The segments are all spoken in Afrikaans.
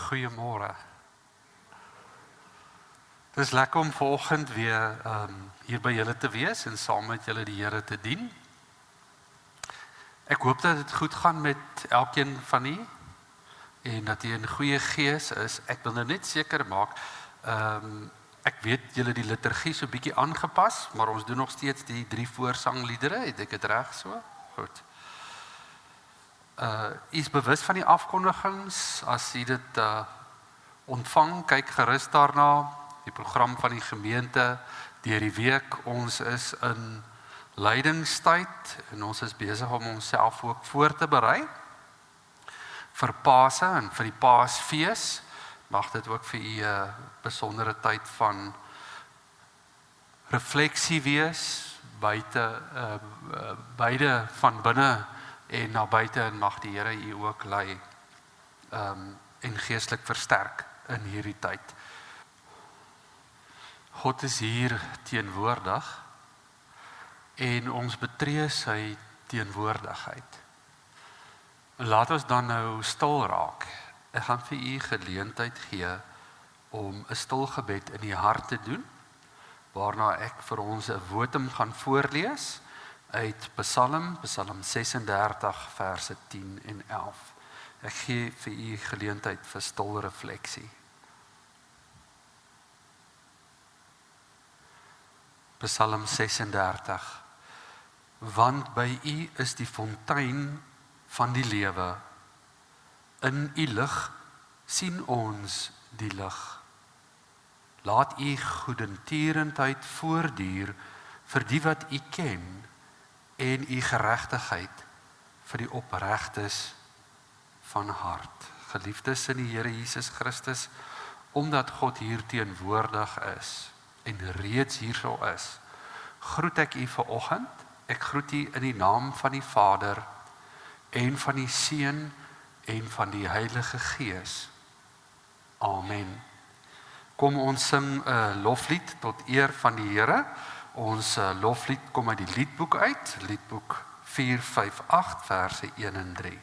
Goeiemôre. Het is lekker om vanoggend weer hier by julle te wees en saam met julle die Here te dien. Ek hoop dat dit goed gaan met elkeen van u en dat jy in goeie gees is. Ek wil nou net seker maak, ek weet julle die liturgie so bietjie aangepas, maar ons doen nog steeds die 3 voorsangliedere, het ek dit reg so? Goed. U is bewus van die afkondigings, as u dit ontvang, kyk gerus daarna, die program van die gemeente, deur die week, ons is in lydingstyd, en ons is besig om onsself ook voor te berei, vir Paase en vir die Paasfees, mag dit ook vir u 'n besondere tyd van refleksie wees, beide van binne en na buite, en mag die Here u ook lei en geestelik versterk in hierdie tyd. God is hier teenwoordig en ons betree sy teenwoordigheid. Laat ons dan nou stil raak. Ek gaan vir u geleentheid gee om 'n stil gebed in die hart te doen, waarna ek vir ons 'n wotum gaan voorlees uit Psalm 36 verse 10 en 11. Ek gee vir u geleentheid vir stil refleksie. Psalm 36. Want by u is die fontein van die lewe. In u lig sien ons die lig. Laat u goedertierendheid voortduur vir die wat u ken en u geregtigheid vir die opregtes van hart. Geliefdes in die Here Jesus Christus, omdat God hier teenwoordig is en reeds hierso is, groet ek u vanoggend. Ek groet u in die naam van die Vader en van die Seun en van die Heilige Gees. Amen. Kom ons sing 'n loflied tot eer van die Here. Ons loflied kom uit die liedboek uit, liedboek 458 verse 1 en 3.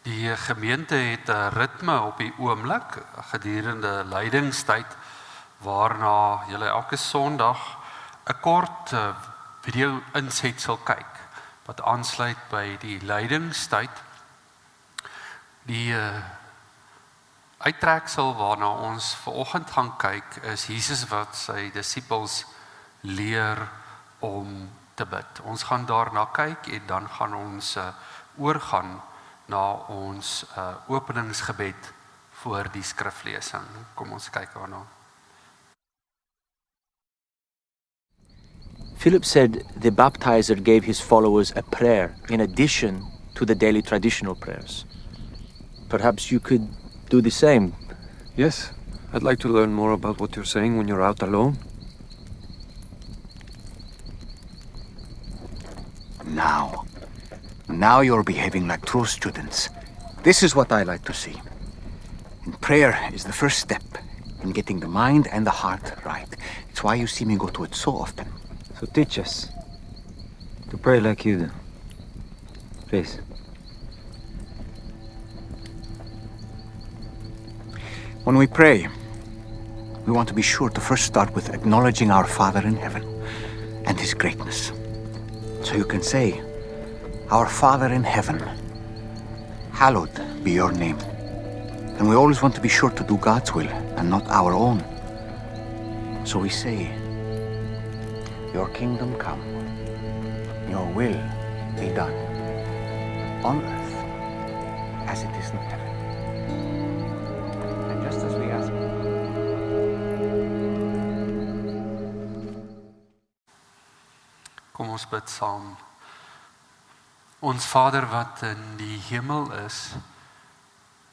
Die gemeente het 'n ritme op die oomblik gedurende lydingstyd waarna julle elke Sondag 'n kort video inset sal kyk wat aansluit by die lydingstyd. Die uittreksel waarna ons vanoggend gaan kyk is Jesus wat sy disippels leer om te bid. Ons gaan daarna kyk en dan gaan ons oorgaan na ons openingsgebed voor die skriflesing. Kom ons kyk daarna. Philip said the baptizer gave his followers a prayer in addition to the daily traditional prayers. Perhaps you could do the same. Yes, I'd like to learn more about what you're saying when you're out alone. Now you're behaving like true students. This is what I like to see. And prayer is the first step in getting the mind and the heart right. It's why you see me go to it so often. So teach us to pray like you do. Please. When we pray, we want to be sure to first start with acknowledging our Father in heaven and His greatness. So you can say, "Our Father in heaven, hallowed be your name." And we always want to be sure to do God's will and not our own. So we say, "Your kingdom come, your will be done, on earth as it is in heaven." And just as we ask. Kom ons bid saam. Ons Vader wat in die hemel is,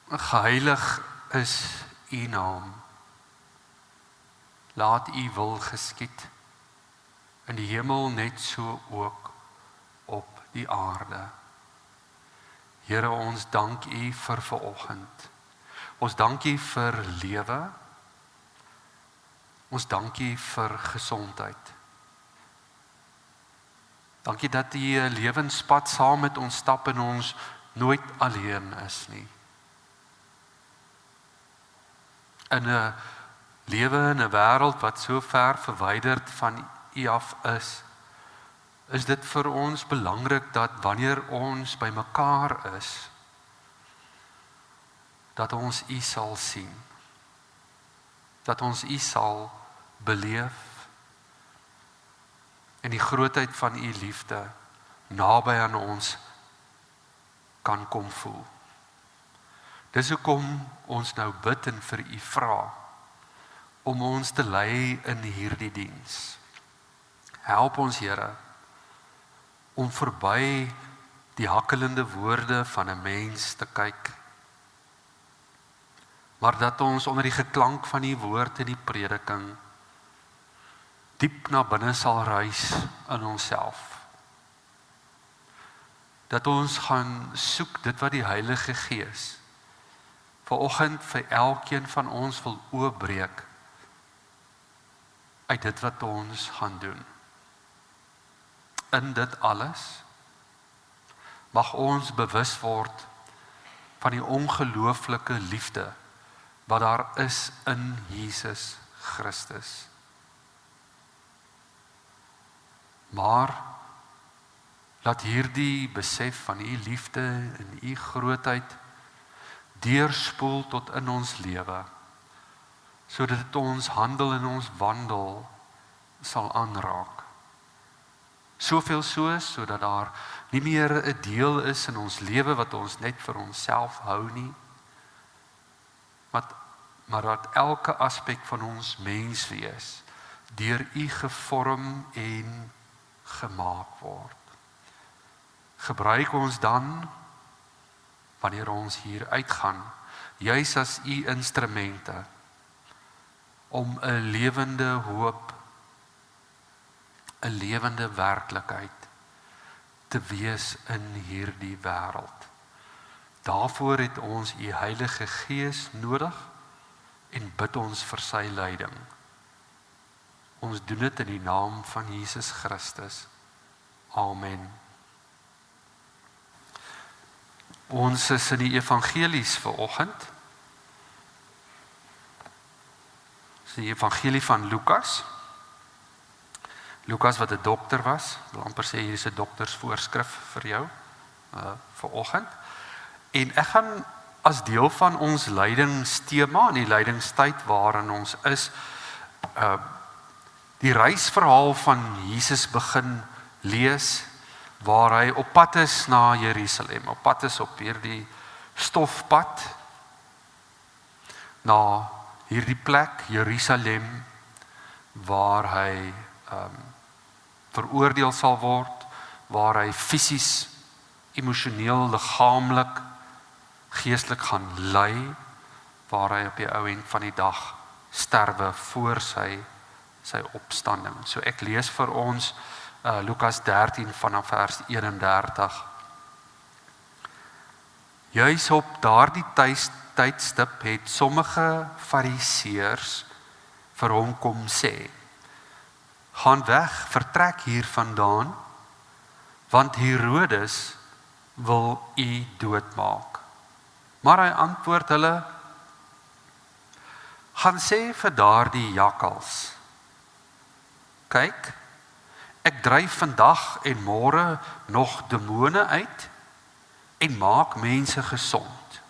geheilig is U naam. Laat U wil geskied, in die hemel net so ook op die aarde. Here, ons dank U vir vanoggend. Ons dank U vir lewe. Ons dank U vir gesondheid. Dankie dat U 'n lewenspad saam met ons stap en ons nooit alleen is nie. In 'n lewe in 'n wêreld wat so ver verwyderd van U af is dit vir ons belangrik dat wanneer ons by mekaar is, dat ons U sal sien. Dat ons U sal beleef en die grootheid van U liefde naby aan ons kan kom voel. Dis hoekom ons nou bid en vir U vra om ons te lei in hierdie diens. Help ons, Here, om verby die hakkelende woorde van 'n mens te kyk, maar dat ons onder die geklank van U woord en die prediking diep na binne sal reis in onsself. Dat ons gaan soek dit wat die Heilige Gees vanoggend vir elkeen van ons wil oopbreek uit dit wat ons gaan doen. In dit alles mag ons bewus word van die ongelooflike liefde wat daar is in Jesus Christus. Maar laat hierdie besef van U liefde en U grootheid deurspoel tot in ons lewe, sodat dit ons handel en ons wandel sal aanraak. Soveel sodat daar nie meer 'n deel is in ons lewe wat ons net vir onsself hou nie, maar dat elke aspek van ons menswees deur U gevorm en gemaak word. Gebruik ons dan, wanneer ons hier uitgaan, juis as U instrumente, om 'n lewende hoop, 'n lewende werklikheid te wees in hierdie wêreld. Daarvoor het ons U Heilige Gees nodig en bid ons vir sy leiding. Ons doen dit in die naam van Jesus Christus. Amen. Ons is in die evangelies vanoggend. Dis die evangelie van Lukas. Lukas wat 'n dokter was, ek wil amper sê hier is 'n doktersvoorskrif vir jou vanoggend. En ek gaan as deel van ons lydingstema en die lydingstyd waarin ons is, die reisverhaal van Jesus begin lees, waar hy op pad is na Jerusalem, op pad is op hierdie stofpad, na hierdie plek, Jerusalem, waar hy veroordeel sal word, waar hy fisies, emosioneel, liggaamlik geestelik gaan lei, waar hy op die ou end van die dag sterwe voor sy opstanding. So ek lees vir ons Lukas 13 vanaf vers 31. Juis op daardie tydstip het sommige fariseërs vir hom kom sê, gaan weg, vertrek hier vandaan, want Herodes wil u doodmaak. Maar hy antwoord hulle, gaan sê vir daardie jakkals, kyk, ek dryf vandag en môre nog demone uit en maak mense gesond.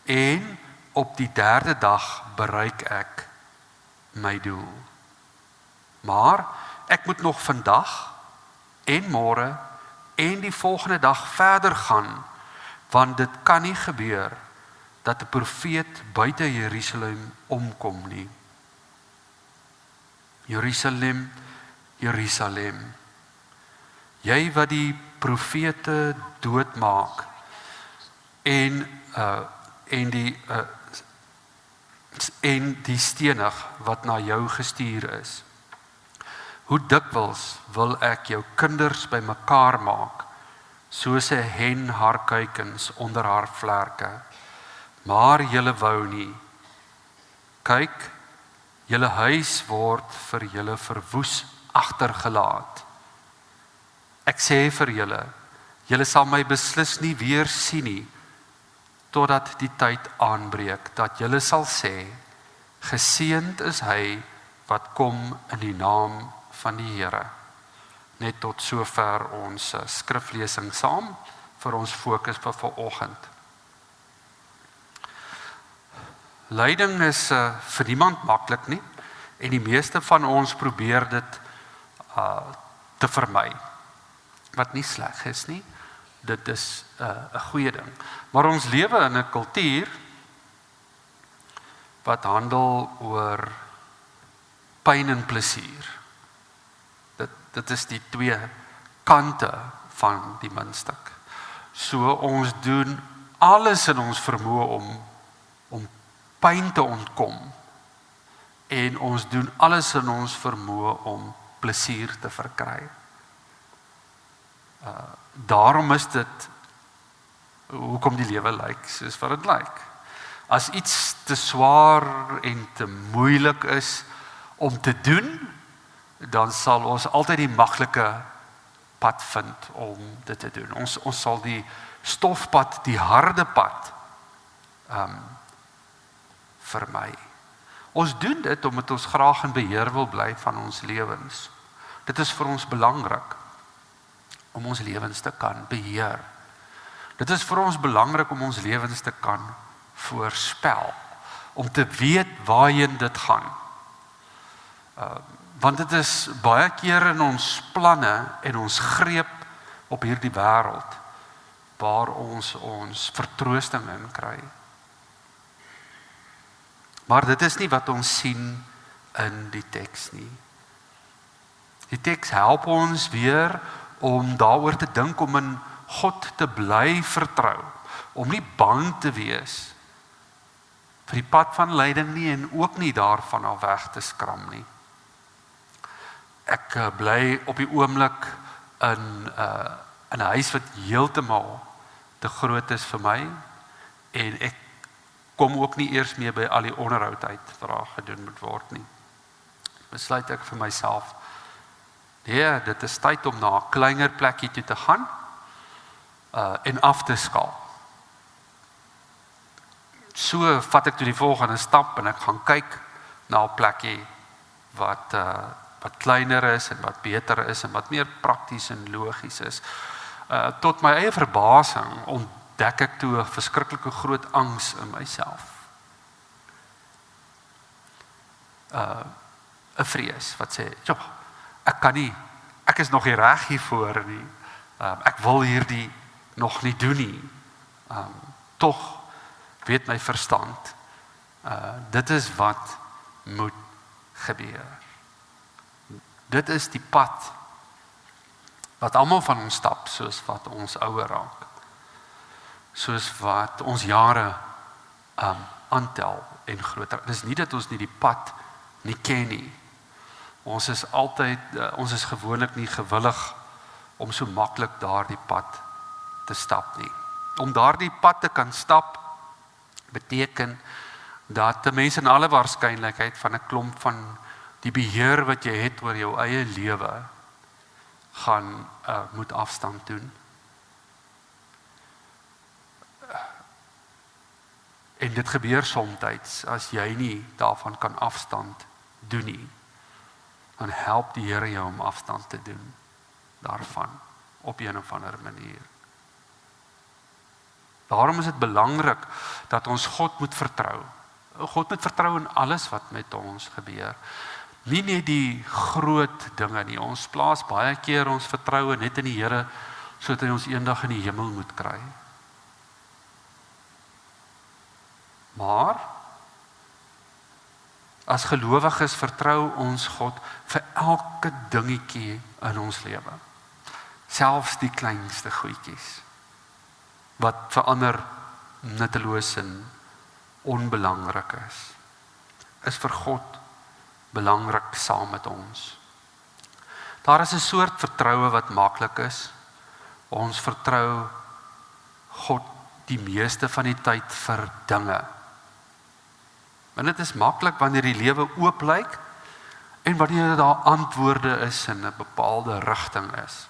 En op die 3de dag bereik ek my doel. Maar ek moet nog vandag en môre en die volgende dag verder gaan, want dit kan nie gebeur dat 'n profeet buite Jerusalem omkom nie. Jerusalem, Jerusalem, jy wat die profete doodmaak en die stenig wat na jou gestuur is. Hoe dikwels wil ek jou kinders bymekaar maak, soos 'n hen haar kuikens onder haar vlerke, maar julle wou nie. Kyk, julle huis word vir julle verwoes agtergelaat. Ek sê vir julle, julle sal my beslis nie weer sien nie, totdat die tyd aanbreek, dat julle sal sê, geseënd is hy wat kom in die naam van die Here. Net tot sover ons skriflesing saam vir ons fokus vir vanoggend. Lyding is vir niemand maklik nie, en die meeste van ons probeer dit te vermy. Wat nie sleg is nie, dit is 'n goeie ding. Maar ons lewe in 'n kultuur wat handel oor pyn en plesier. Dit is die twee kante van die muntstuk. So ons doen alles in ons vermoë om pyn te ontkom, en ons doen alles in ons vermoë om plesier te verkry. Daarom is dit hoekom die lewe lyk soos wat dit lyk. As iets te swaar en te moeilik is om te doen, dan sal ons altyd die maklike pad vind om dit te doen. Ons sal die stofpad, die harde pad vermy. Ons doen dit omdat ons graag in beheer wil bly van ons lewens. Dit is vir ons belangrik om ons lewens te kan beheer. Dit is vir ons belangrik om ons lewens te kan voorspel, om te weet waarheen dit gaan. Want dit is baie keer in ons planne en ons greep op hierdie wêreld waar ons vertroosting in kry. Maar dit is nie wat ons sien in die teks nie. Die teks help ons weer om daaroor te dink, om in God te bly vertrou, om nie bang te wees vir die pad van lyding nie, en ook nie daarvan af weg te skram nie. Ek bly op die oomblik in 'n huis wat heeltemal te groot is vir my, en ek kom ook nie eers meer by al die onderhoud uit wat daar gedoen moet word nie. Besluit ek vir myself, nee, dit is tyd om na 'n kleiner plekkie toe te gaan en af te skaal. So vat ek toe die volgende stap en ek gaan kyk na 'n plekkie wat kleiner is en wat beter is en wat meer prakties en logies is. Tot my eie verbasing ontdek ek toe 'n verskriklike groot angs in myself. 'n vrees wat sê, "Joh, ek kan nie, ek is nog nie reg hiervoor nie. Ek wil hierdie nog nie doen nie." Tog weet my verstand, dit is wat moet gebeur. Dit is die pad wat almal van ons stap soos wat ons ouer raak. soos wat ons jare aantel en groter. Dis nie dat ons nie die pad nie ken nie. Ons is gewoonlik nie gewillig om so maklik daardie pad te stap nie. Om daardie pad te kan stap beteken dat 'n mens in alle waarskynlikheid van 'n klomp van die beheer wat jy het oor jou eie lewe gaan moet afstand doen. En dit gebeur soms as jy nie daarvan kan afstand doen nie. Dan help die Here jou om afstand te doen daarvan op een of ander manier. Daarom is dit belangrik dat ons God moet vertrou. God moet vertrou in alles wat met ons gebeur. Nie net die groot dinge nie. Ons plaas baie keer ons vertroue net in die Here sodat hy ons eendag in die hemel moet kry. Maar as gelowiges vertrou ons God vir elke dingetjie in ons lewe. Selfs die kleinste goedjies wat vir ander nutteloos en onbelangrik is vir God belangrik saam met ons. Daar is 'n soort vertroue wat maklik is. Ons vertrou God die meeste van die tyd vir dinge. En dit is maklik wanneer die lewe oop lyk en wanneer daar antwoorde is in 'n bepaalde rigting is.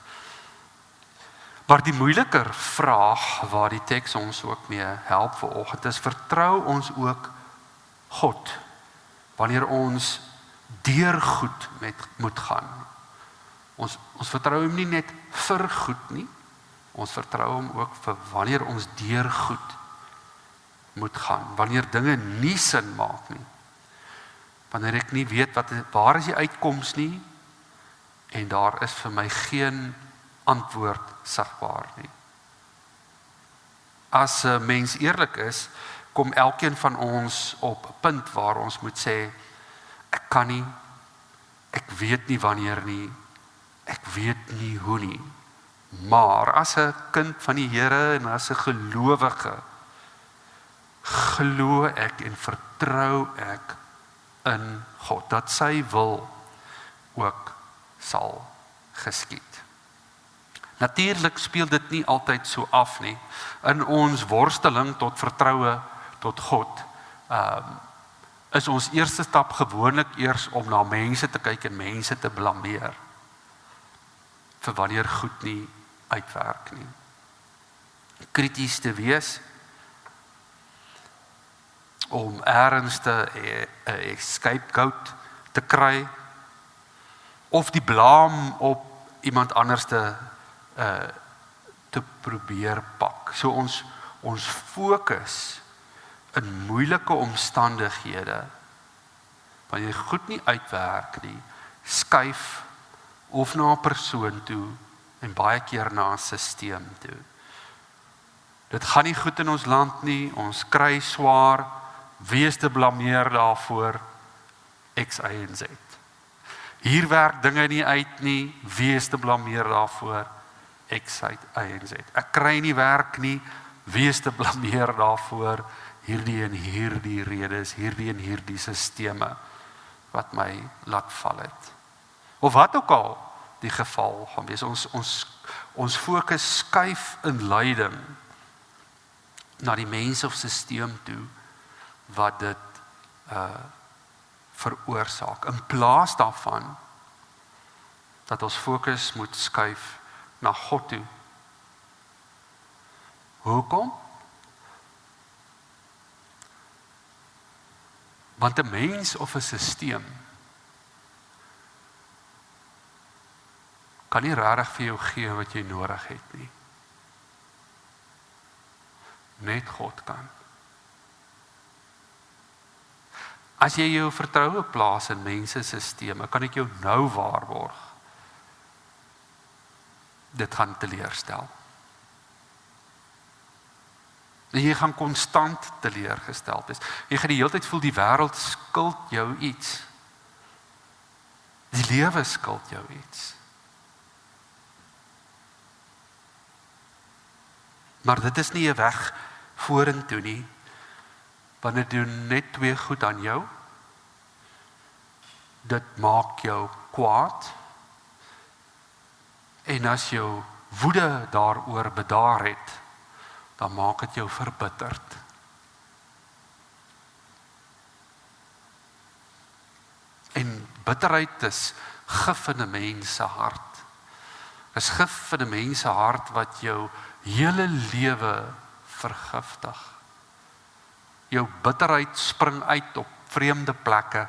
Maar die moeiliker vraag waar die teks ons ook mee help vanoggend is, vertrou ons ook God wanneer ons deur goed moet gaan. Ons vertrou hom nie net vir goed nie, ons vertrou hom ook vir wanneer ons deur goed moet gaan, wanneer dinge nie sin maak nie, wanneer ek nie weet waar is die uitkoms nie, en daar is vir my geen antwoord sigbaar nie. As 'n mens eerlik is, kom elkeen van ons op 'n punt waar ons moet sê, ek kan nie, ek weet nie wanneer nie, ek weet nie hoe nie. Maar as 'n kind van die Here en as 'n gelowige, glo ek en vertrou ek in God, dat sy wil ook sal geskied. Natuurlik speel dit nie altyd so af nie. In ons worsteling tot vertroue tot God, is ons eerste stap gewoonlik eers om na mense te kyk en mense te blameer vir wanneer goed nie uitwerk nie. Krities te wees om ergens 'n scapegoat te kry of die blame op iemand anders te probeer pak. So ons fokus in moeilike omstandighede, wanneer goed nie uitwerk nie, skuif of na 'n persoon toe en baie keer na 'n stelsel toe. Dit gaan nie goed in ons land nie, ons kry swaar, wees te blameer daarvoor, X, Y en Z. Hier werk dinge nie uit nie, wees te blameer daarvoor, X, Y en Z. Ek kry nie werk nie, wees te blameer daarvoor, hierdie en hierdie redes, hierdie en hierdie sisteme wat my laat val het. Of wat ook al die geval gaan wees, ons fokus skuif in lyding na die mens of stelsel toe wat dit veroorsaak, in plaas daarvan dat ons fokus moet skuif na God toe. Hoekom? Want 'n mens of 'n stelsel kan nie regtig vir jou gee wat jy nodig het nie. Net God kan. As jy jou vertroue plaas in mense se stelsels, kan ek jou nou waarborg, dit gaan teleurstel. En jy gaan konstant teleurgesteld wees. Jy gaan die hele tyd voel die wêreld skuld jou iets. Die lewe skuld jou iets. Maar dit is nie 'n weg vorentoe nie. Wanneer doen net twee goed aan jou, dit maak jou kwaad, en as jou woede daaroor bedaar het, dan maak dit jou verbitterd. En bitterheid is gif in 'n mens se hart. Is gif in 'n mens se hart wat jou hele lewe vergiftig. Jou bitterheid spring uit op vreemde plekke.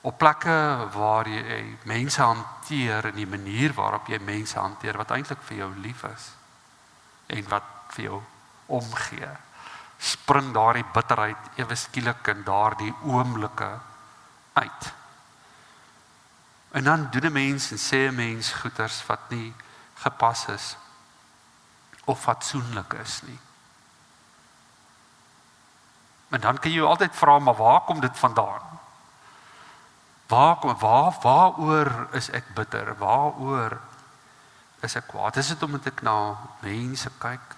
Op plekke waar jy mense hanteer en die manier waarop jy mense hanteer wat eintlik vir jou lief is en wat vir jou omgee. Spring daardie bitterheid ewe skielik in daardie oomblikke uit. En dan doen 'n mens en sê 'n mens goeters wat nie gepas is of fatsoenlik is nie. En dan kan jy altyd vra, maar waar kom dit vandaan? Waaroor is ek bitter? Waaroor is ek kwaad? Is dit omdat ek na mense kyk?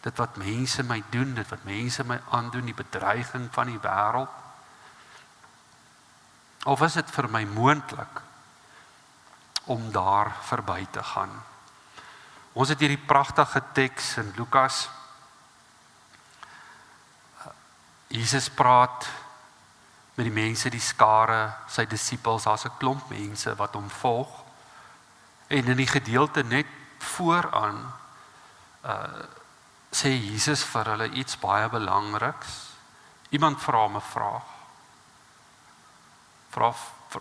Dit wat mense my doen, dit wat mense my aandoen, die bedreiging van die wêreld? Of is dit vir my moontlik om daar verby te gaan? Ons het hierdie pragtige teks in Lukas. Jesus praat met die mense, die skare, sy disippels, daar's 'n klomp mense wat hom volg. En in die gedeelte net vooraan sê Jesus vir hulle iets baie belangriks. Iemand vra hom 'n vraag.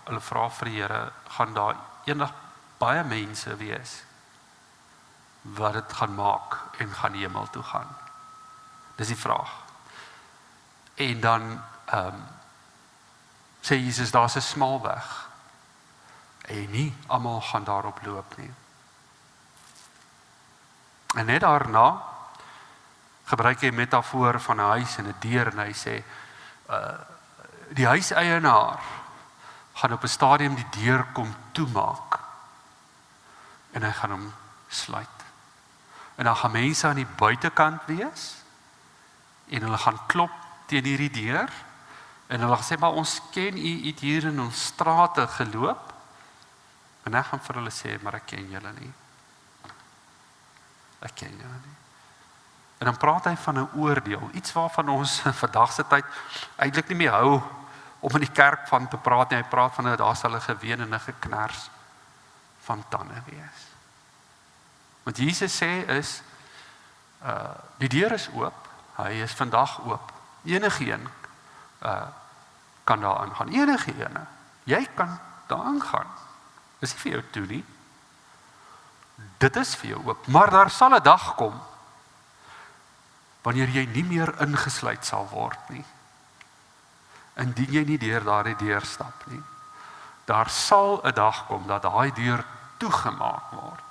Hulle vra vir die Here, gaan daar eendag baie mense wees wat dit gaan maak en gaan die hemel toe gaan? Dis die vraag. En dan sê Jesus, daar's 'n smal weg. En nie almal gaan daarop loop nie. En net daarna gebruik hy 'n metafoor van 'n huis en 'n deur en hy sê die huiseienaar gaan op 'n stadium die deur kom toemaak en hy gaan hom sluit. En dan gaan mense aan die buitekant wees en hulle gaan klop teen hierdie deur en hulle sê, maar ons ken u het hier in ons strate geloop. En hy gaan vir hulle sê, maar ek ken julle nie. Ek ken julle nie. En dan praat hy van 'n oordeel, iets waarvan ons vandag se tyd eintlik nie meer hou om in die kerk van te praat nie. Hy praat van daar sal 'n geween en 'n geknars van tande wees. Wat Jesus sê is, die deur is oop, hy is vandag oop. Enigeen kan daar aangaan. Enigeen. Jy kan daar aangaan. Dis nie vir jou toe nie. Dit is vir jou oop. Maar daar sal 'n dag kom wanneer jy nie meer ingesluit sal word nie. Indien jy nie deur daardie deur stap nie. Daar sal 'n dag kom dat daai deur toegemaak word.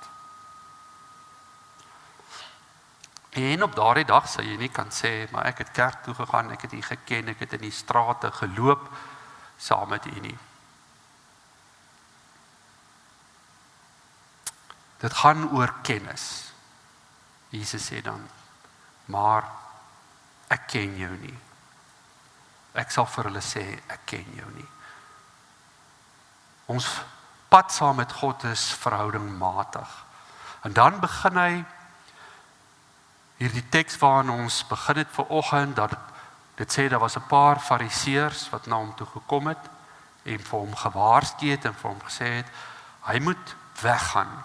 En op daardie dag sal jy nie kan sê, maar ek het kerk toe gegaan, ek het u geken, ek het in die strate geloop saam met u nie. Dit gaan oor kennis. Jesus sê dan, maar ek ken jou nie. Ek sal vir hulle sê, ek ken jou nie. Ons pad saam met God is verhoudingmatig. En dan begin hy hierdie teks waarin ons begin het vanoggend, dat dit sê, daar was 'n paar fariseërs wat na hom toe gekom het en vir hom gewaarsku het en vir hom gesê het, hy moet weggaan.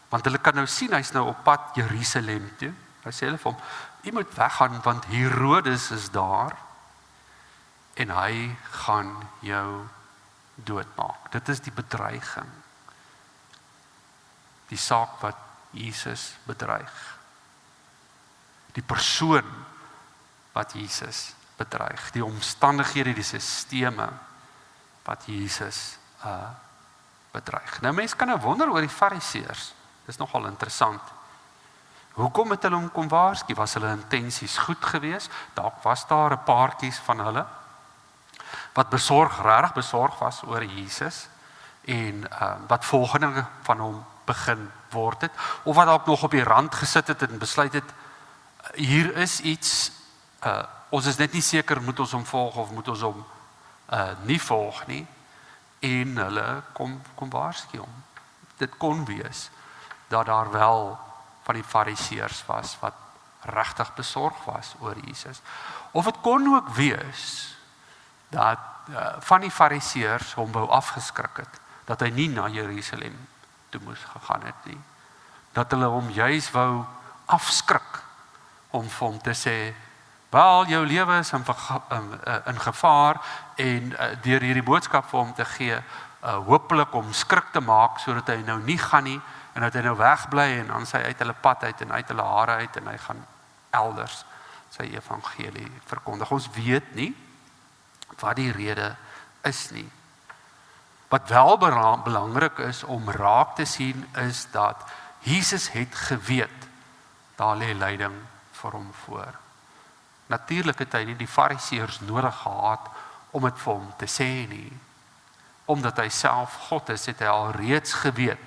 Want hulle kan nou sien, hy's nou op pad Jerusalem toe. Hy sê hulle vir hom, jy moet weggaan, want Herodes is daar en hy gaan jou doodmaak. Dit is die bedreiging. Die saak wat Jesus bedreig. Die persoon wat Jesus bedreig. Die omstandighede, die sisteme wat Jesus bedreig. Nou mense kan nou wonder oor die fariseërs. Dis nogal interessant. Hoekom het hulle hom kom waarsku? Was hulle intensies goed geweest? Dalk was daar 'n paartjies van hulle wat regtig besorg was oor Jesus en wat volgelinge van hom begin word het, of wat dalk nog op die rand gesit het en besluit het, hier is iets, ons is net nie seker, moet ons hom volg of moet ons hom nie volg nie, en hulle kom waarsku hom. Dit kon wees, dat daar wel van die fariseërs was, wat regtig besorg was oor Jesus. Of het kon ook wees, dat van die fariseërs hom wou afgeskrik het, dat hy nie na Jerusalem toe moes gegaan het nie. Dat hulle hom juis wou afskrik, om vir hom te sê, wel, jou lewe is in gevaar, en deur hierdie boodskap vir hom te gee, hopelik om skrik te maak, sodat hy nou nie gaan nie, en dat hy nou wegbly, en dan sy uit hulle pad uit, en uit hulle hare uit, en hy gaan elders sy evangelie verkondig. Ons weet nie, wat die rede is nie. Wat wel belangrik is om raak te sien, is dat Jesus het geweet, daar lê lyding vir hom voor. Natuurlik het hy nie die fariseërs nodig gehad, om het vir hom te sê nie. Omdat hy self God is, het hy al reeds geweet,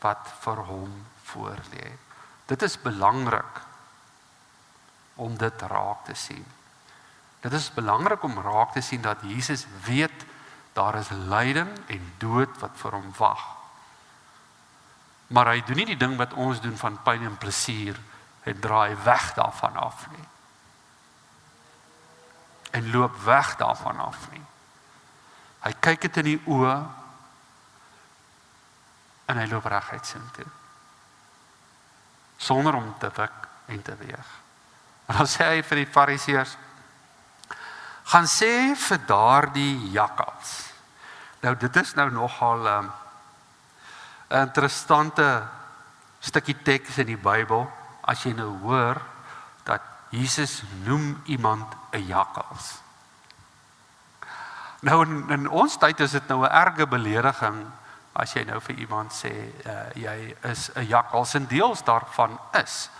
wat vir hom voorlê. Dit is belangrik, om dit raak te sien. Dit is belangrik om raak te sien, dat Jesus weet, daar is lyding en dood wat vir hom wag. Maar hy doen nie die ding wat ons doen van pyn en plesier, en draai weg daarvan af nie. En loop weg daarvan af nie. Hy kyk dit in die oë, en hy loop reguit sin toe. Sonder om te wik en te weeg. En dan sê hy vir die fariseërs, gaan sê vir daardie jakkals. Nou dit is nou nogal 'n interessante stukkie teks in die Bybel, as jy nou hoor, dat Jesus noem iemand 'n jakkals. Nou in ons tyd is dit nou 'n erge belediging, as jy nou vir iemand sê, jy is 'n jakkals, en deels daarvan is.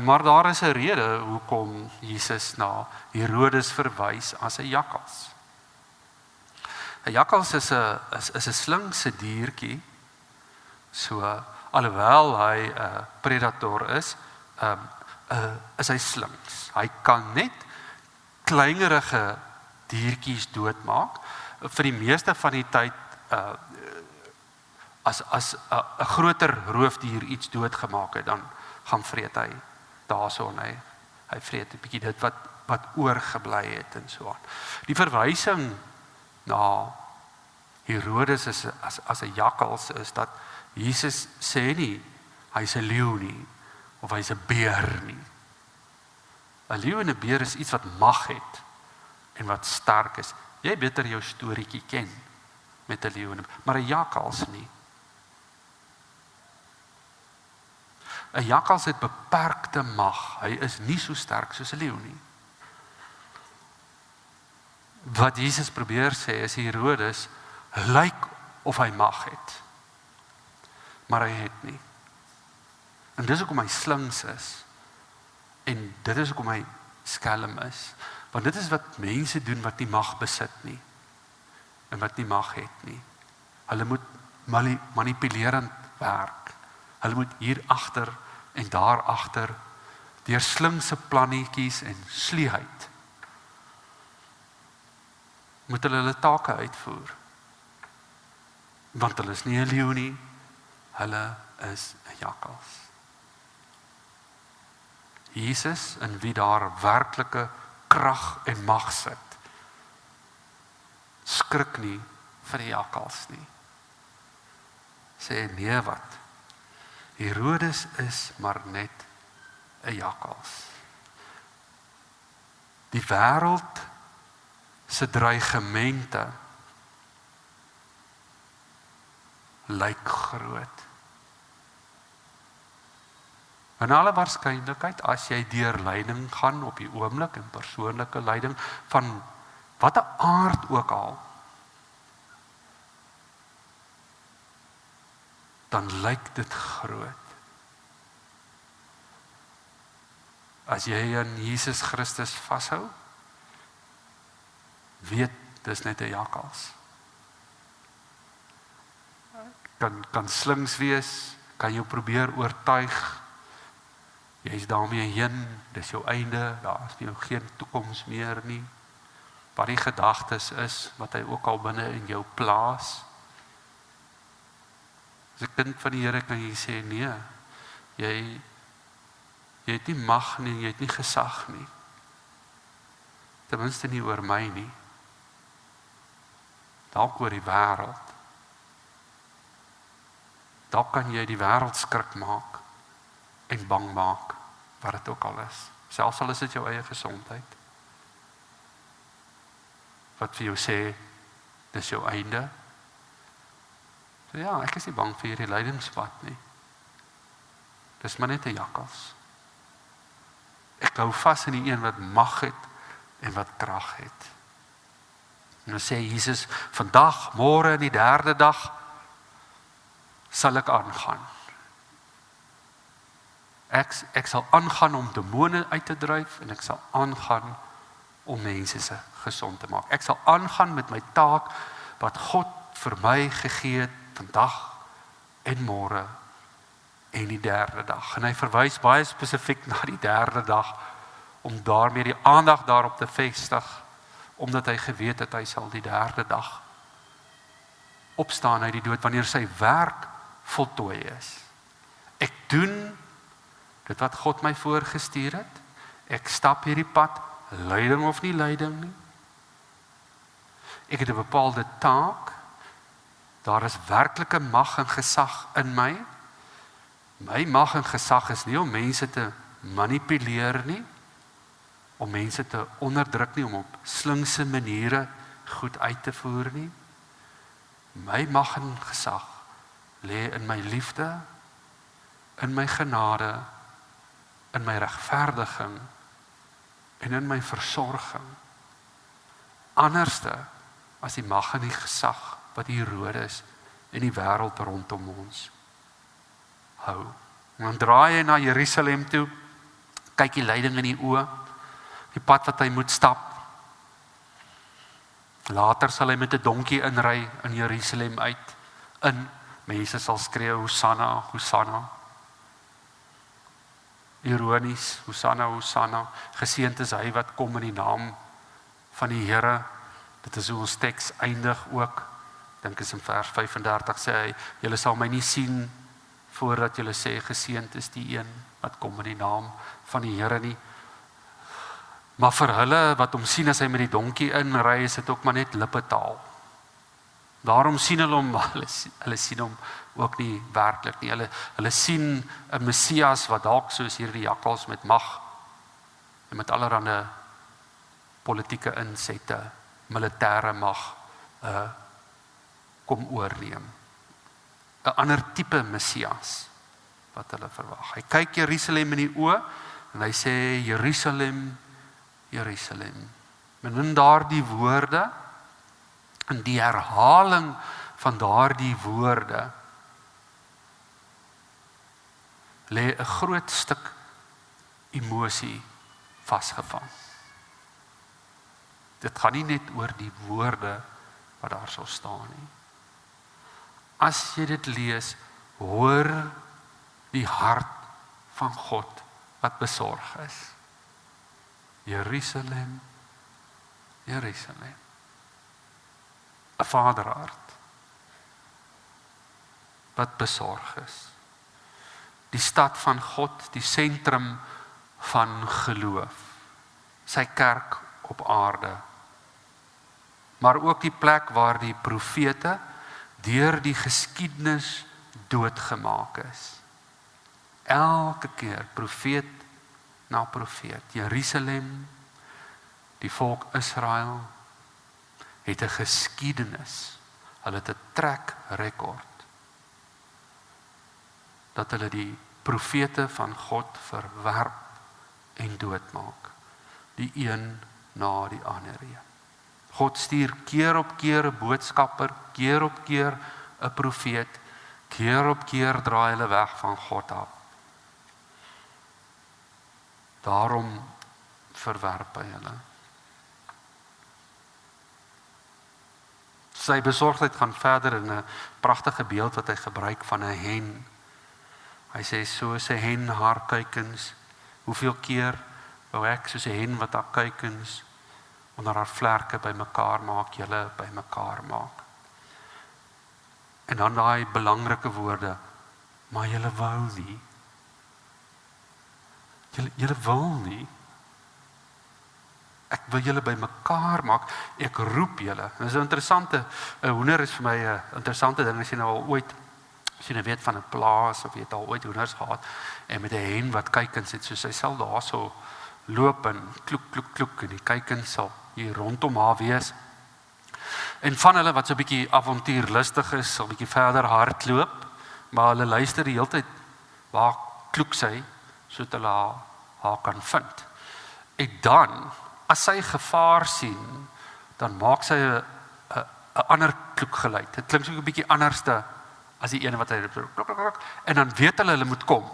Maar daar is 'n rede hoekom Jesus na Herodes verwys as 'n jakkals. 'n Jakkals is 'n slinkse diertjie, so alhoewel hy 'n predator is hy slinks. Hy kan net kleinerige diertjies doodmaak. Vir die meeste van die tyd, as 'n groter roofdier iets doodgemaak het, dan gaan vreet hy daarso, en hy vreet 'n bietjie dit wat oorgebly het en so aan. Die verwysing na Herodes as 'n jakkals is dat Jesus sê nie hy's 'n leeu nie, of hy's 'n beer nie. 'n Leeu en 'n beer is iets wat mag het en wat sterk is. Jy beter jou storieetjie ken met 'n leeu, maar 'n jakkals nie. 'n Jakkals het beperkte mag. Hy is nie so sterk soos 'n leeu nie. Wat Jesus probeer sê is, Herodes lyk of hy mag het, maar hy het nie. En dis hoekom hy slinks is. En dit is hoekom hy skelm is. Want dit is wat mense doen wat nie mag besit nie. En wat nie mag het nie. Hulle moet manipulerend werk. Hulle moet hier agter en daar agter, deur slinkse plannetjies en sluheid, moet hulle take uitvoer. Want hulle is nie 'n leeu nie, hulle is 'n jakkals. Jesus, in wie daar werklike krag en mag sit, skrik nie vir die jakkals nie. Sê nee wat, Herodes is maar net 'n jakkals. Die wêreld se dreigemente lyk groot. In alle waarskynlikheid, as jy deur lyding gaan op die oomblik, en persoonlike lyding van watter aard ook al, dan lyk dit groot. As jy aan Jesus Christus vashou, weet dis net 'n jakkals. kan slings wees, kan jou probeer oortuig, jy is daarmee heen, dis jou einde, daar is vir jou geen toekoms meer nie. Wat die gedagtes is, wat hy ook al binne in jou plaas. As 'n kind van die Here kan jy sê, nee, jy het nie mag nie, jy het nie gesag nie. Ten minste nie oor my nie. Dalk oor die wêreld. Dalk kan jy die wêreld skrik maak en bang maak, wat dit ook al is. Selfs al is dit jou eie gesondheid. Wat vir jou sê, dis jou einde. So ja, ek is nie bang vir hierdie lydingspad nie. Dis maar net 'n jakkals. Ek hou vas in die een wat mag het en wat krag het. En dan sê Jesus, vandag, môre en die derde dag sal ek aangaan. Ek sal aangaan om demone uit te dryf en ek sal aangaan om mense se gesond te maak. Ek sal aangaan met my taak wat God vir my gegee het vandag en môre en die derde dag. En hy verwys baie spesifiek na die derde dag om daarmee die aandag daarop te vestig, omdat hy geweet het hy sal die derde dag opstaan uit die dood wanneer sy werk voltooi is. Ek doen dit wat God my voorgestuur het. Ek stap hierdie pad, lyding of nie lyding nie. Ek het 'n bepaalde taak. Daar is werklike mag en gesag in my. My mag en gesag is nie om mense te manipuleer nie, om mense te onderdruk nie, om op slinkse maniere goed uit te voer nie. My mag en gesag lê in my liefde, in my genade, in my regverdiging en in my versorging. Anderste as die mag en die gesag wat hier rode is in die wêreld rondom ons hou. En dan draai hy na Jerusalem toe, kyk die lyding in die oë, die pad wat hy moet stap. Later sal hy met 'n donkie inry in Jerusalem uit. Mense sal skree, Hosanna, Hosanna. Ironies, Hosanna, Hosanna. Geseënd is hy wat kom in die naam van die Here. Dit is hoe ons teks eindig ook. Ek dink is in vers 35 sê hy, julle sal my nie sien voordat julle sê, geseënd is die een wat kom in die naam van die Here nie. Maar vir hulle wat hom sien as hy met die donkie inry, is dit ook maar net lippetaal. Daarom sien hulle hom, hulle sien hom ook nie werklik nie. Hulle sien 'n Messias wat dalk soos hierdie jakkals met mag en met allerlei politieke insette, militêre mag kom oorneem. 'n Ander tipe Messias wat hulle verwag. Hy kyk Jerusalem in die oë en hy sê, Jerusalem, Jerusalem. En in daardie woorde, in die herhaling van daardie woorde, lê 'n groot stuk emosie vasgevang. Dit gaan nie net oor die woorde wat daar sou staan nie. As jy dit lees, hoor die hart van God wat besorg is. Jerusalem, Jerusalem. 'n Vaderhart wat besorg is. Die stad van God, die sentrum van geloof. Sy kerk op aarde. Maar ook die plek waar die profete deur die geskiedenis doodgemaak is. Elke keer profeet na profeet. Jerusalem, die volk Israel, het 'n geskiedenis. Hulle het 'n track record dat hulle die profete van God verwerp en doodmaak. Die een na die ander een. God stuur keer op keer 'n boodskapper, keer op keer 'n profeet, keer op keer draai hulle weg van God af. Daarom verwerp hy hulle. Sy besorgdheid gaan verder in 'n pragtige beeld wat hy gebruik van 'n hen. Hy sê soos 'n hen haar kuikens, hoeveel keer wou ek soos 'n hen wat haar kuikens onder haar vlerke bymekaar maak, julle bymekaar maak. En dan daai belangrike woorde, maar julle wou nie. Julle wil nie. Ek wil julle bymekaar maak, ek roep julle. Dit is 'n interessante, 'n hoender is vir my 'n interessante ding, as jy nou al ooit, as jy nou weet van 'n plaas, of jy het al ooit hoenders gehad, en met 'n hen wat kuikens het, so sy sal daar so loop en kloek, kloek, kloek, en die kuikens sal hier rondom haar wees. En van hulle wat so 'n bietjie avontuurlustig is, sal 'n bietjie verder hardloop, maar hulle luister die hele tyd, waar kloek sy, sodat hulle haar kan vind. En dan, as sy gevaar sien, dan maak sy 'n ander kloekgeluid. Dit klink so 'n bietjie anderste as die ene wat hy en dan weet hulle moet kom.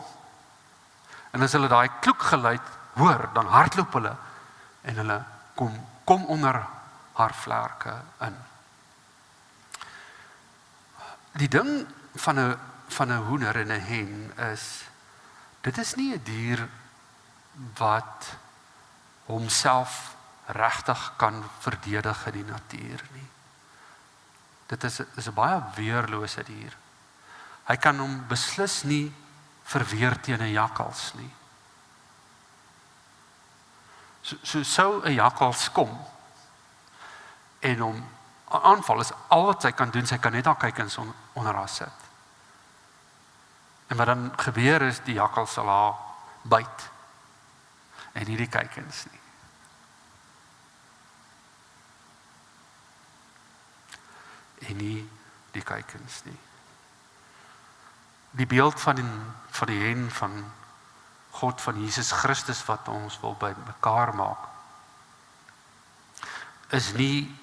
En as hulle daai kloekgeluid hoor, dan hardloop hulle en hulle kom onder haar vlerke in. Die ding van 'n hoender en 'n hen is, dit is nie 'n dier wat homself regtig kan verdedig in die natuur nie. Dit is 'n baie weerlose dier. Hy kan hom beslis nie verweer teen 'n jakkals nie. So 'n jakkals kom en hom aanval, is al wat sy kan doen, sy kan net haar kuikens onder haar sit. En wat dan gebeur is, die jakkals sal haar byt en nie die kuikens nie. En nie die kuikens nie. Die beeld van die hen van God, van Jesus Christus wat ons wil by mekaar maak, is nie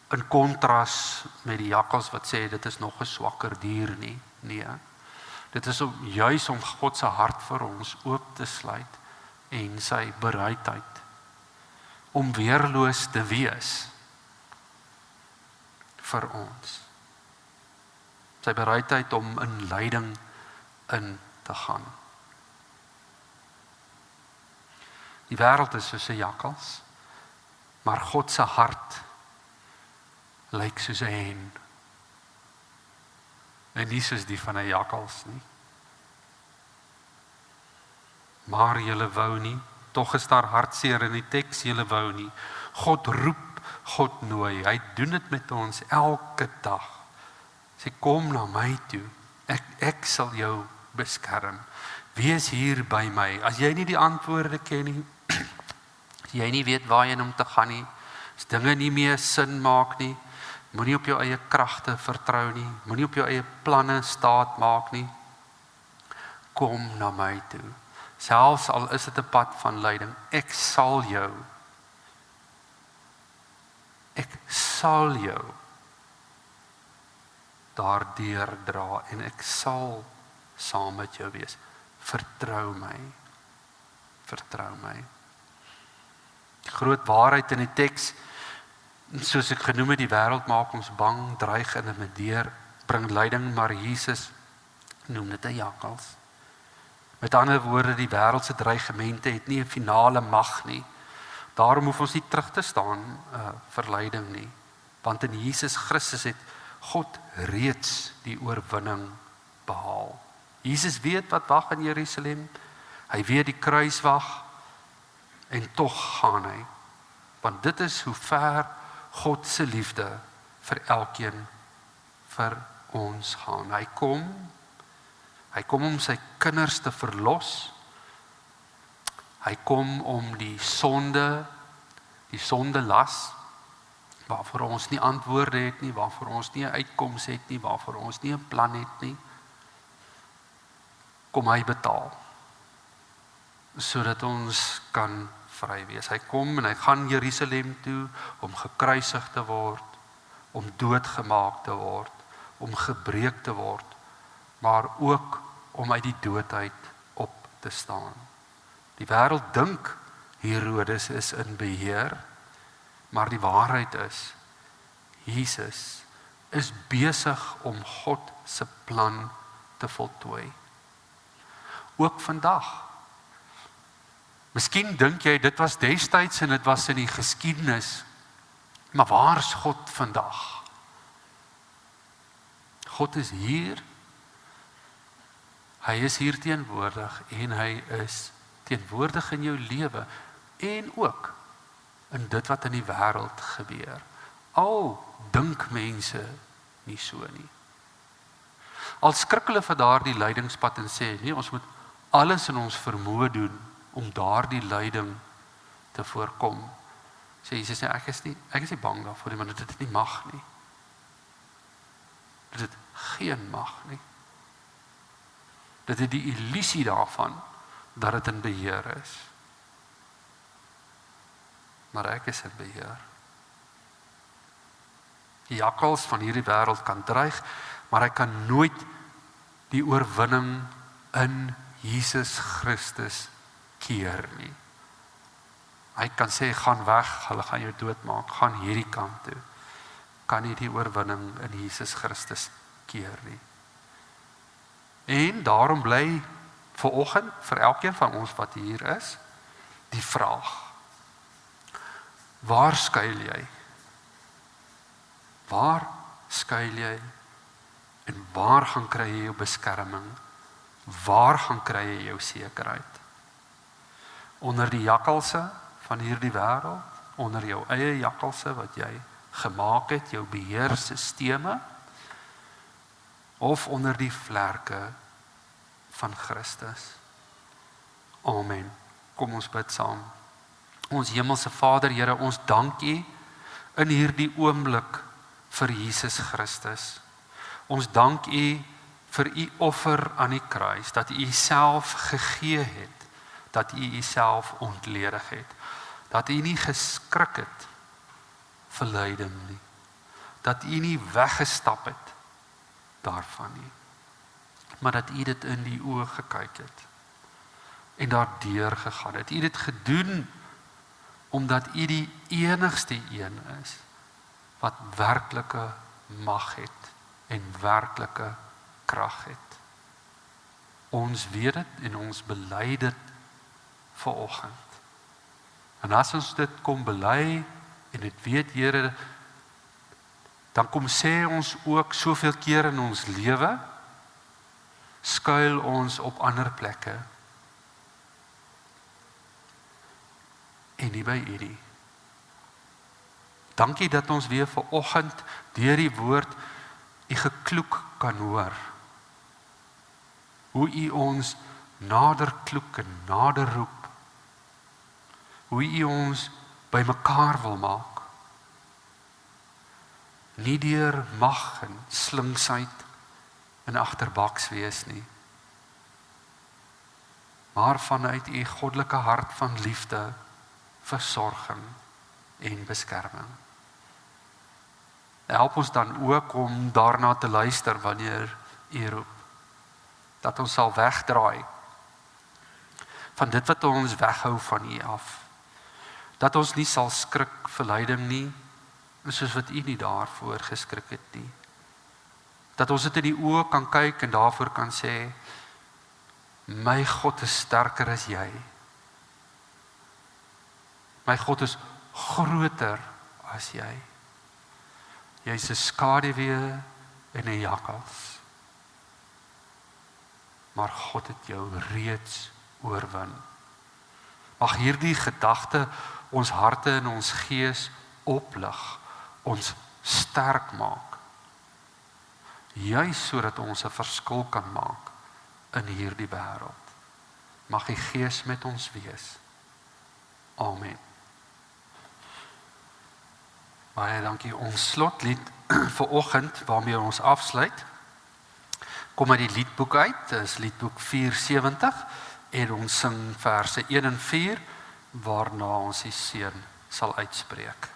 in kontras met die jakkals wat sê dit is nog 'n swakker dier nie. Nee. Dit is juis om God se hart vir ons oop te sluit en sy bereidheid om weerloos te wees vir ons. Sy bereidheid om in lyding in te gaan. Die wêreld is soos 'n jakkals, maar God se hart lyk soos 'n hen. En nie soos die van 'n jakkals nie. Maar julle wou nie, tog is daar hartseer in die teks, julle wou nie. God roep, God nooi, hy doen dit met ons elke dag. Sê kom na my toe, ek sal jou beskerm. Wees hier by my. As jy nie die antwoorde ken nie, as jy nie weet waarheen om te gaan nie, as dinge nie meer sin maak nie, moenie op jou eie kragte vertrou nie, moenie op jou eie planne staat maak nie. Kom na my toe. Selfs al is dit 'n pad van lyding, ek sal jou daardeur dra en ek sal saam met jou wees. Vertrou my. Vertrou my. Die groot waarheid in die teks, soos ek genoem het, die wêreld maak ons bang, dreig en intimideer, bring lyding, maar Jesus noem dit 'n jakkals. Met ander woorde, die wêreld se dreigemente het nie 'n finale mag nie. Daarom hoef ons nie terug te staan vir lyding nie, want in Jesus Christus het God reeds die oorwinning behaal. Jesus weet wat wag in Jerusalem, hy weet die kruis wag, en tog gaan hy, want dit is hoe ver God se liefde vir elkeen vir ons gaan. Hy kom om sy kinders te verlos. Hy kom om die sonde las, waarvoor ons nie antwoorde het nie, waarvoor ons nie 'n uitkoms het nie, waarvoor ons nie 'n plan het nie, kom hy betaal, sodat ons kan vry wees. Hy kom en hy gaan Jerusalem toe om gekruisig te word, om doodgemaak te word, om gebreek te word, maar ook om uit die dood uit op te staan. Die wêreld dink Herodes is in beheer, maar die waarheid is, Jesus is besig om God se plan te voltooi. Ook vandag. Miskien dink jy dit was destyds en dit was in die geskiedenis, maar waar is God vandag? God is hier, hy is hier teenwoordig en hy is teenwoordig in jou lewe en ook in dit wat in die wêreld gebeur. Al dink mense nie so nie. Al skrik hulle vir daardie lydingspad en sê, nee, ons moet alles in ons vermoë doen om daardie lyding te voorkom. Sê Jesus, nee, ek is nie bang daarvoor nie, want dit nie mag nie. Dit het geen mag nie. Dit het die illusie daarvan dat dit in beheer is. Maar ek is in beheer. Die jakkals van hierdie wêreld kan dreig, maar hy kan nooit die oorwinning in Jesus Christus keer nie. Hy kan sê, gaan weg, hulle gaan jou doodmaak, gaan hierdie kant toe. Kan nie die oorwinning in Jesus Christus keer nie. En daarom bly vanoggend vir elkeen van ons wat hier is, die vraag: waar skuil jy? Waar skuil jy? En waar gaan kry jy jou beskerming? Waar gaan kry jy jou sekerheid? Onder die jakkalse van hierdie wêreld, onder jou eie jakkalse wat jy gemaak het, jou beheerstelsels, of onder die vlerke van Christus. Amen. Kom ons bid saam. Ons hemelse Vader, Here, ons dank U in hierdie oomblik vir Jesus Christus. Ons dank U vir U offer aan die kruis, dat U self gegee het, dat U Uself ontledig het, dat U nie geskrik het vir lyding nie, dat U nie weggestap het daarvan nie, maar dat U dit in die oë gekyk het en daardeur gegaan het. U dit gedoen omdat U die enigste een is wat werklike mag het en werklike krag het. Ons weet dit en ons bely dit vanoggend. En as ons dit kom bely en dit weet, Here, dan kom sê ons ook soveel keer in ons lewe, skuil ons op ander plekke en nie by U nie. Dankie dat ons weer vanoggend deur die woord U gekloek kan hoor. Hoe U ons nader kloek en nader roep. Hoe U ons by mekaar wil maak. Nie deur mag en slinksheid en agterbaks wees nie, maar vanuit U goddelike hart van liefde, versorging en beskerming. Help ons dan ook om daarna te luister wanneer U roep, dat ons sal wegdraai van dit wat ons weghou van U af, dat ons nie sal skrik vir lyding nie, soos wat U nie daarvoor geskrik het nie, dat ons dit in die oë kan kyk en daarvoor kan sê, my God is sterker as jy, my God is groter as jy, jy is 'n skaduwee en 'n jakkals, maar God het jou reeds oorwin. Mag hierdie gedagte ons harte en ons gees oplig, ons sterk maak, juis sodat ons 'n verskil kan maak in hierdie wêreld. Mag die Gees met ons wees. Amen. Baie dankie. Ons slotlied vir oggend waarmee ons afsluit, kom uit die liedboek uit, dit is liedboek 470 en ons sing verse 1 en 4 waarna ons die seën sal uitspreek.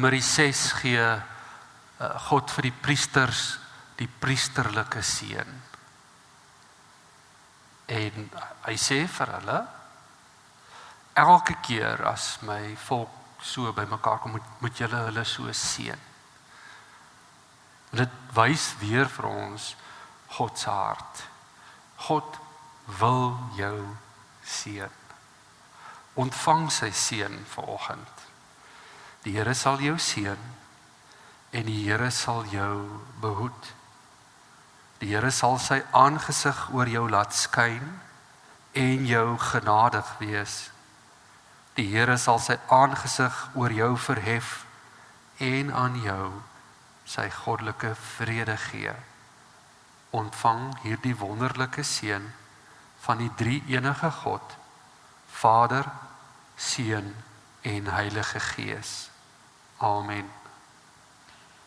Numeri 6 gee God vir die priesters die priesterlike seën. En hy sê vir hulle, elke keer as my volk so by mekaar kom, moet julle hulle so seën. Dit wys weer vir ons God se hart. God wil jou seën. Ontvang sy seën vanoggend. Die Here sal jou seën en die Here sal jou behoed. Die Here sal sy aangesig oor jou laat skyn en jou genadig wees. Die Here sal sy aangesig oor jou verhef en aan jou sy goddelike vrede gee. Ontvang hierdie wonderlike seën van die drie-enige God, Vader, Seun en Heilige Gees. Amen.